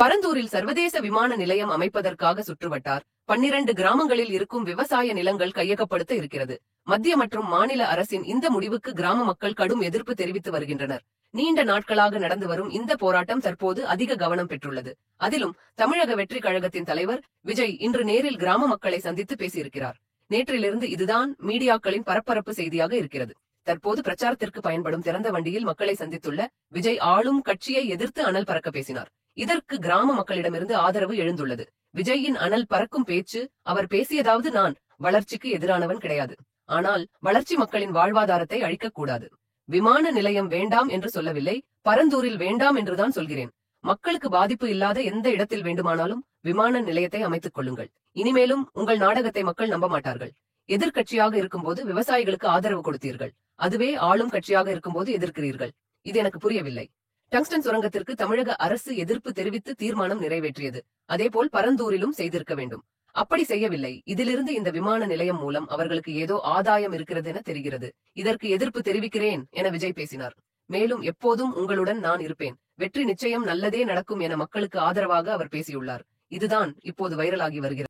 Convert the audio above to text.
பரந்தூரில் சர்வதேச விமான நிலையம் அமைப்பதற்காக சுற்றுவட்டார் 12 கிராமங்களில் இருக்கும் விவசாய நிலங்கள் கையகப்படுத்த இருக்கிறது. மத்திய மற்றும் மாநில அரசின் இந்த முடிவுக்கு கிராம மக்கள் கடும் எதிர்ப்பு தெரிவித்து வருகின்றனர். நீண்ட நாட்களாக நடந்து வரும் இந்த போராட்டம் தற்போது அதிக கவனம் பெற்றுள்ளது. அதிலும் தமிழக வெற்றி கழகத்தின் தலைவர் விஜய் இன்று நேரில் கிராம மக்களை சந்தித்து பேசியிருக்கிறார். நேற்றிலிருந்து இதுதான் மீடியாக்களின் பரபரப்பு செய்தியாக இருக்கிறது. தற்போது பிரச்சாரத்திற்கு பயன்படும் திறந்த வண்டியில் மக்களை சந்தித்துள்ள விஜய் ஆளும் கட்சியை எதிர்த்து அனல் பறக்க பேசினார். இதற்கு கிராம மக்களிடமிருந்து ஆதரவு எழுந்துள்ளது. விஜயின் அனல் பறக்கும் பேச்சு, அவர் பேசியதாவது நான் வளர்ச்சிக்கு எதிரானவன் கிடையாது, ஆனால் வளர்ச்சி மக்களின் வாழ்வாதாரத்தை அழிக்கக்கூடாது. விமான நிலையம் வேண்டாம் என்று சொல்லவில்லை, பரந்தூரில் வேண்டாம் என்றுதான் சொல்கிறேன். மக்களுக்கு பாதிப்பு இல்லாத எந்த இடத்தில் வேண்டுமானாலும் விமான நிலையத்தை அமைத்துக் கொள்ளுங்கள். இனிமேலும் உங்கள் நாடகத்தை மக்கள் நம்ப மாட்டார்கள். எதிர்கட்சியாக இருக்கும்போது விவசாயிகளுக்கு ஆதரவு கொடுத்தீர்கள், அதுவே ஆளும் கட்சியாக இருக்கும்போது எதிர்க்கிறீர்கள். இது எனக்கு புரியவில்லை. டங்ஸ்டன் சுரங்கத்திற்கு தமிழக அரசு எதிர்ப்பு தெரிவித்து தீர்மானம் நிறைவேற்றியது. அதேபோல் பரந்தூரிலும் செய்திருக்க வேண்டும். அப்படி செய்யவில்லை. இதிலிருந்து இந்த விமான நிலையம் மூலம் அவர்களுக்கு ஏதோ ஆதாயம் இருக்கிறது என தெரிகிறது. இதற்கு எதிர்ப்பு தெரிவிக்கிறேன் என விஜய் பேசினார். மேலும் எப்போதும் உங்களுடன் நான் இருப்பேன், வெற்றி நிச்சயம் நல்லதே நடக்கும் என மக்களுக்கு ஆதரவாக அவர் பேசியுள்ளார். இதுதான் இப்போது வைரலாகி வருகிறது.